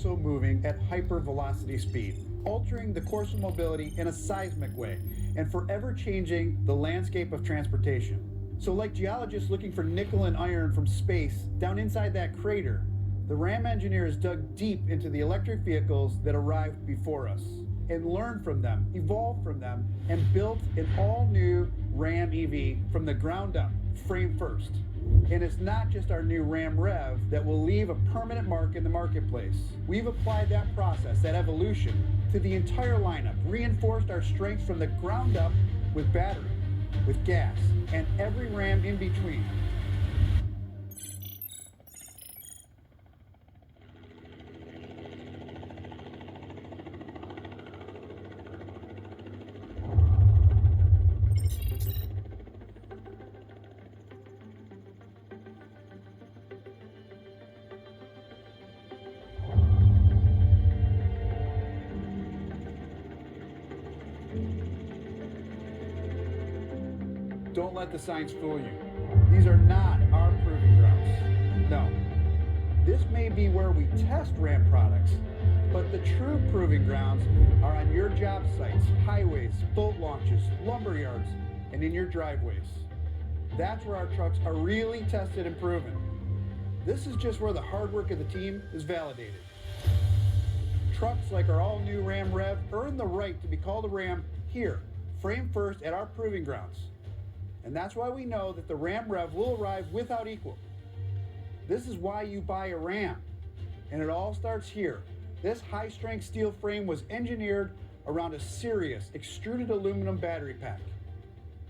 also moving at hypervelocity speed, altering the course of mobility in a seismic way and forever changing the landscape of transportation. So like geologists looking for nickel and iron from space down inside that crater, the Ram engineers dug deep into the electric vehicles that arrived before us and learned from them, evolved from them, and built an all-new Ram EV from the ground up, frame first. And it's not just our new Ram Rev that will leave a permanent mark in the marketplace. We've applied that process, that evolution, to the entire lineup, reinforced our strengths from the ground up with battery, with gas, and every Ram in between. Don't let the signs fool you. These are not our proving grounds. No. This may be where we test Ram products, but the true proving grounds are on your job sites, highways, boat launches, lumber yards, and in your driveways. That's where our trucks are really tested and proven. This is just where the hard work of the team is validated. Trucks like our all-new Ram Rev earn the right to be called a Ram here, frame first at our proving grounds. And that's why we know that the Ram Rev will arrive without equal. This is why you buy a Ram. And it all starts here. This high-strength steel frame was engineered around a serious extruded aluminum battery pack.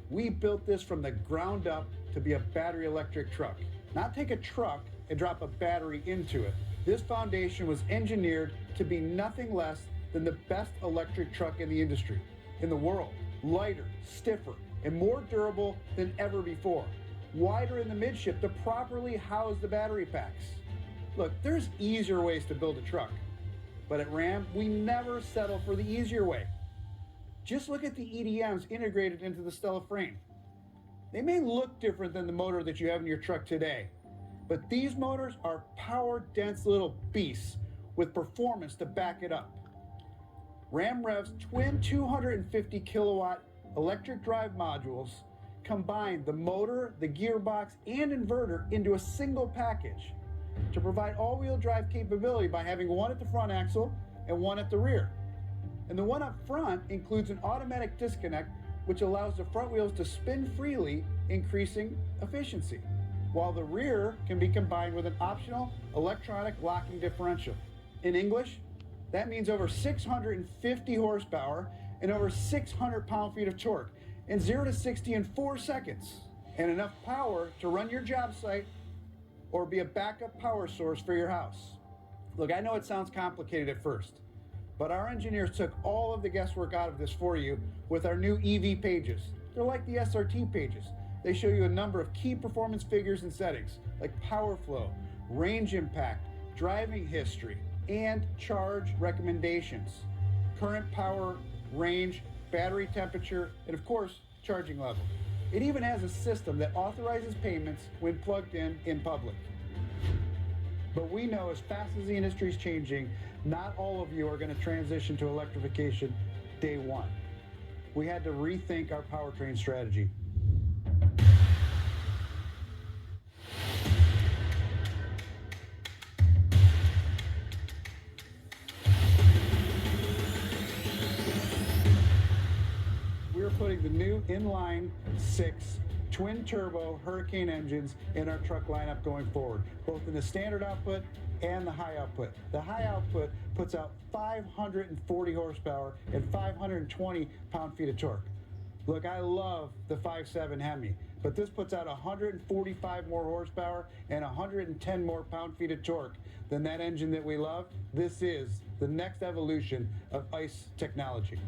We built this from the ground up to be a battery electric truck. Not take a truck and drop a battery into it. This foundation was engineered to be nothing less than the best electric truck in the industry, in the world. Lighter, stiffer, and more durable than ever before. Wider in the midship to properly house the battery packs. Look, there's easier ways to build a truck, but at Ram, we never settle for the easier way. Just look at the EDMs integrated into the Stella frame. They may look different than the motor that you have in your truck today, but these motors are power-dense little beasts with performance to back it up. Ram Rev's twin 250 kilowatt electric drive modules combine the motor, the gearbox, and inverter into a single package to provide all-wheel drive capability by having one at the front axle and one at the rear. And the one up front includes an automatic disconnect which allows the front wheels to spin freely, increasing efficiency, while the rear can be combined with an optional electronic locking differential. In English, that means over 650 horsepower and over 600 pound-feet of torque, and 0 to 60 in 4 seconds, and enough power to run your job site or be a backup power source for your house. Look, I know it sounds complicated at first, but our engineers took all of the guesswork out of this for you with our new EV pages. They're like the SRT pages. They show you a number of key performance figures and settings, like power flow, range impact, driving history, and charge recommendations, current power, range, battery temperature, and of course, charging level. It even has a system that authorizes payments when plugged in public. But we know as fast as the industry is changing, not all of you are going to transition to electrification day one. We had to rethink our powertrain strategy. Putting the new inline 6 twin turbo Hurricane engines in our truck lineup going forward, both in the standard output and the high output. The high output puts out 540 horsepower and 520 pound-feet of torque. Look, I love the 5.7 Hemi, but this puts out 145 more horsepower and 110 more pound-feet of torque than that engine that we love. This is the next evolution of ICE technology.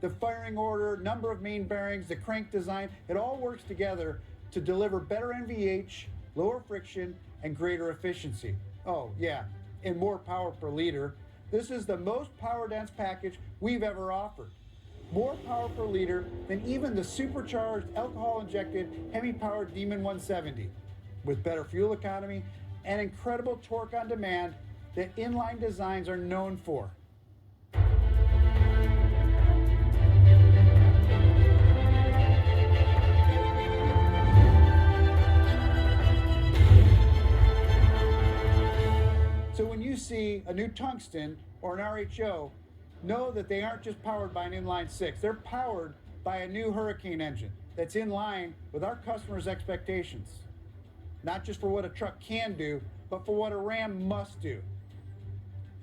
The firing order, number of main bearings, the crank design, it all works together to deliver better NVH, lower friction, and greater efficiency. Oh yeah, and more power per liter. This is the most power-dense package we've ever offered. More power per liter than even the supercharged, alcohol-injected, Hemi-powered Demon 170, with better fuel economy and incredible torque on demand that inline designs are known for. So when you see a new Tungsten or an RHO, know that they aren't just powered by an inline six. They're powered by a new Hurricane engine that's in line with our customers' expectations. Not just for what a truck can do, but for what a Ram must do.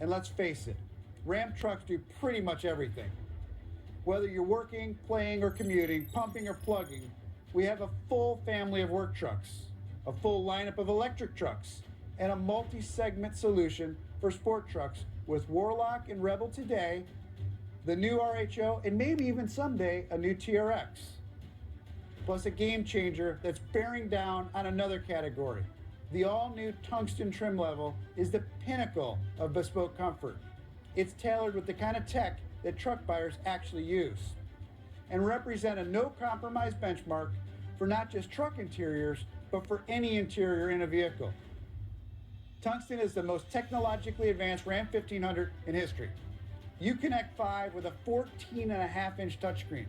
And let's face it, Ram trucks do pretty much everything. Whether you're working, playing, or commuting, pumping or plugging, we have a full family of work trucks, a full lineup of electric trucks, and a multi-segment solution for sport trucks with Warlock and Rebel today, the new RHO, and maybe even someday a new TRX. Plus a game changer that's bearing down on another category. The all-new Tungsten trim level is the pinnacle of bespoke comfort. It's tailored with the kind of tech that truck buyers actually use and represent a no-compromise benchmark for not just truck interiors, but for any interior in a vehicle. Tungsten is the most technologically advanced Ram 1500 in history. Uconnect 5 with a 14.5-inch touchscreen,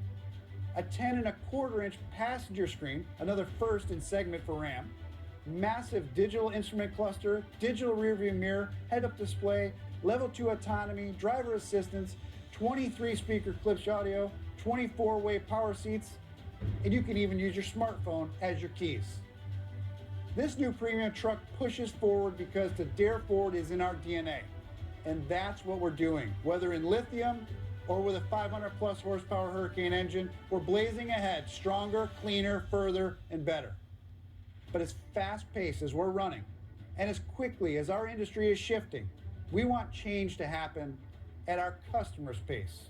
a 10.25-inch passenger screen, another first in segment for Ram, massive digital instrument cluster, digital rearview mirror, head-up display, level 2 autonomy, driver assistance, 23-speaker Klipsch audio, 24-way power seats, and you can even use your smartphone as your keys. This new premium truck pushes forward because to dare forward is in our DNA. And that's what we're doing. Whether in lithium or with a 500+ horsepower Hurricane engine, we're blazing ahead, stronger, cleaner, further, and better. But as fast-paced as we're running, and as quickly as our industry is shifting, we want change to happen at our customers' pace.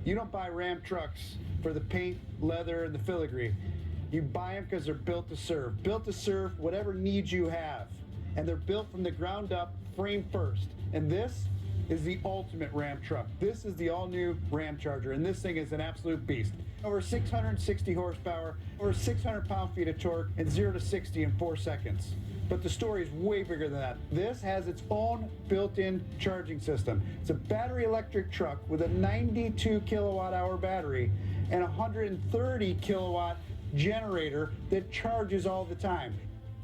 You don't buy Ram trucks for the paint, leather, and the filigree. You buy them because they're built to serve whatever needs you have. And they're built from the ground up, frame first. And this is the ultimate Ram truck. This is the all-new Ramcharger, and this thing is an absolute beast. Over 660 horsepower, over 600 pound-feet of torque, and 0 to 60 in 4 seconds. But the story is way bigger than that. This has its own built-in charging system. It's a battery electric truck with a 92 kilowatt-hour battery and a 130 kilowatt generator that charges all the time.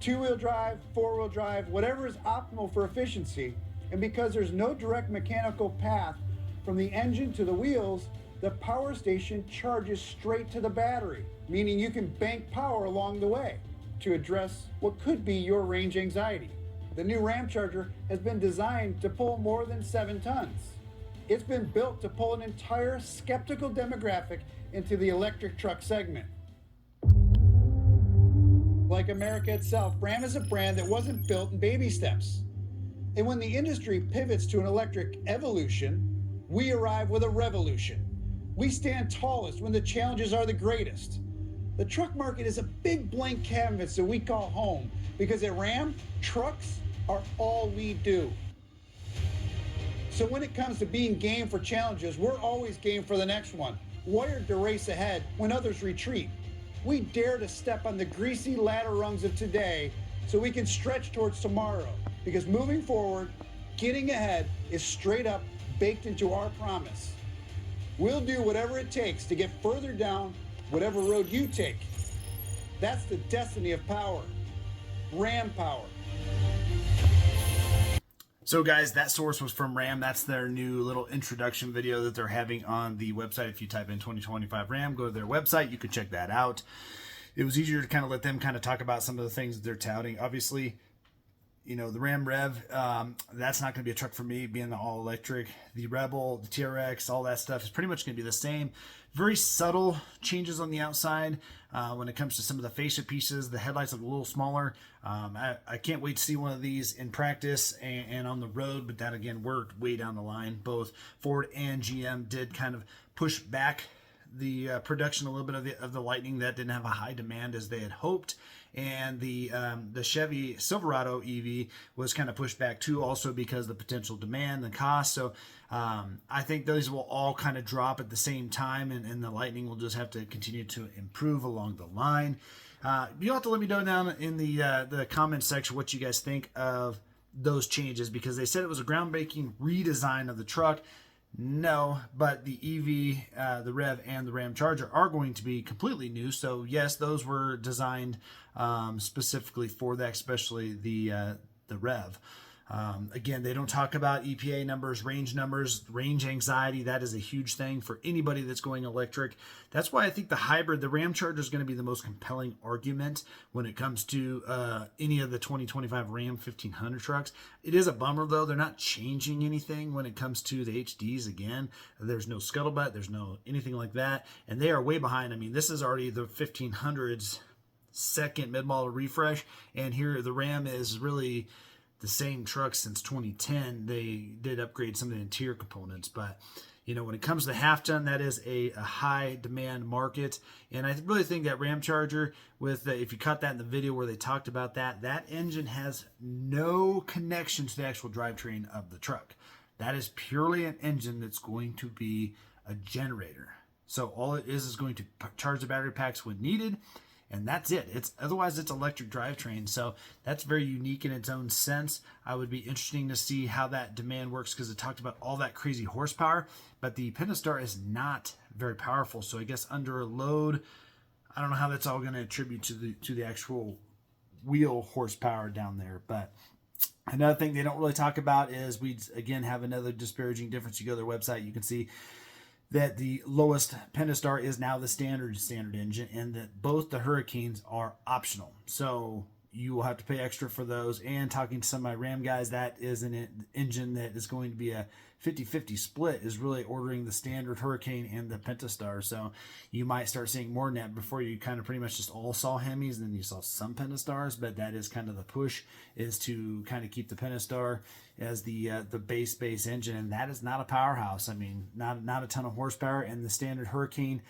Two-wheel drive, four-wheel drive, whatever is optimal for efficiency. And because there's no direct mechanical path from the engine to the wheels, the power station charges straight to the battery, meaning you can bank power along the way to address what could be your range anxiety. The new Ramcharger has been designed to pull more than 7 tons. It's been built to pull an entire skeptical demographic into the electric truck segment. Like America itself, Ram is a brand that wasn't built in baby steps. And when the industry pivots to an electric evolution, we arrive with a revolution. We stand tallest when the challenges are the greatest. The truck market is a big blank canvas that we call home, because at Ram, trucks are all we do. So when it comes to being game for challenges, we're always game for the next one, wired to race ahead when others retreat. We dare to step on the greasy ladder rungs of today so we can stretch towards tomorrow, because moving forward, getting ahead is straight up baked into our promise. We'll do whatever it takes to get further down whatever road you take. That's the destiny of power. Ram power. So guys, that source was from Ram. That's their new little introduction video that they're having on the website. If you type in 2025 Ram, go to their website, you could check that out. It was easier to kind of let them kind of talk about some of the things that they're touting. Obviously, you know, the Ram Rev, that's not going to be a truck for me, being the all-electric. The Rebel, the TRX, all that stuff is pretty much going to be the same. Very subtle changes on the outside when it comes to some of the fascia pieces. The headlights look a little smaller. I can't wait to see one of these in practice and on the road, but that, again, we're way down the line. Both Ford and GM did kind of push back the production a little bit of the Lightning. That didn't have a high demand as they had hoped, and the Chevy Silverado EV was kind of pushed back too, also because of the potential demand and cost. So I think those will all kind of drop at the same time, and the Lightning will just have to continue to improve along the line. You'll have to let me know down in the comments section what you guys think of those changes, because they said it was a groundbreaking redesign of the truck. No, but the EV, the Rev, and the Ramcharger are going to be completely new. So yes, those were designed specifically for that, especially the Rev. Again, they don't talk about EPA numbers, range anxiety. That is a huge thing for anybody that's going electric. That's why I think the hybrid, the Ramcharger, is going to be the most compelling argument when it comes to any of the 2025 Ram 1500 trucks. It is a bummer, though. They're not changing anything when it comes to the HDs. Again, there's no scuttlebutt. There's no anything like that. And they are way behind. I mean, this is already the 1500's second mid-model refresh. And here the Ram is really the same truck since 2010. They did upgrade some of the interior components, but you know, when it comes to half ton, that is a high demand market. And I really think that Ramcharger, with if you caught that in the video where they talked about that engine has no connection to the actual drivetrain of the truck. That is purely an engine that's going to be a generator. So all it is going to charge the battery packs when needed, and that's it. Otherwise it's electric drivetrain. So that's very unique in its own sense. I would be interesting to see how that demand works, because it talked about all that crazy horsepower, but the Pentastar is not very powerful. So I guess under a load, I don't know how that's all going to attribute to the actual wheel horsepower down there. But another thing they don't really talk about is we again have another disparaging difference. You go to their website, you can see that the lowest Pentastar is now the standard engine, and that both the Hurricanes are optional. So you will have to pay extra for those. And talking to some of my Ram guys, that is an engine that is going to be a 50-50 split, is really ordering the standard Hurricane and the Pentastar. So you might start seeing more than that. Before, you kind of pretty much just all saw Hemis, and then you saw some Pentastars, but that is kind of the push, is to kind of keep the Pentastar as the base engine, and that is not a powerhouse. I mean, not a ton of horsepower, and the standard Hurricane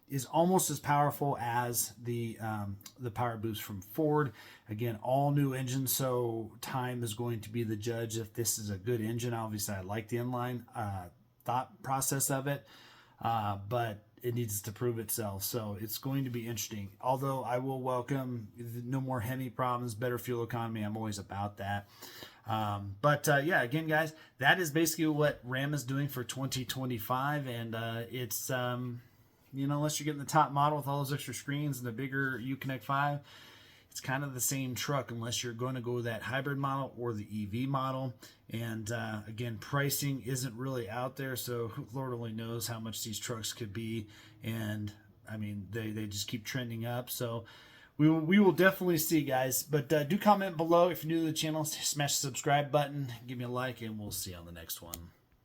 is almost as powerful as the power boost from Ford. Again, all new engines, so time is going to be the judge if this is a good engine. Obviously, I like the inline thought process of it, but it needs to prove itself. So it's going to be interesting. Although I will welcome no more Hemi problems, better fuel economy. I'm always about that. Yeah, again, guys, that is basically what Ram is doing for 2025, and it's you know, unless you're getting the top model with all those extra screens and the bigger Uconnect 5, it's kind of the same truck, unless you're going to go that hybrid model or the EV model. And again, pricing isn't really out there, so Lord only knows how much these trucks could be. And I mean, they just keep trending up. So we will definitely see, guys. But do comment below if you're new to the channel. Smash the subscribe button, give me a like, and we'll see you on the next one.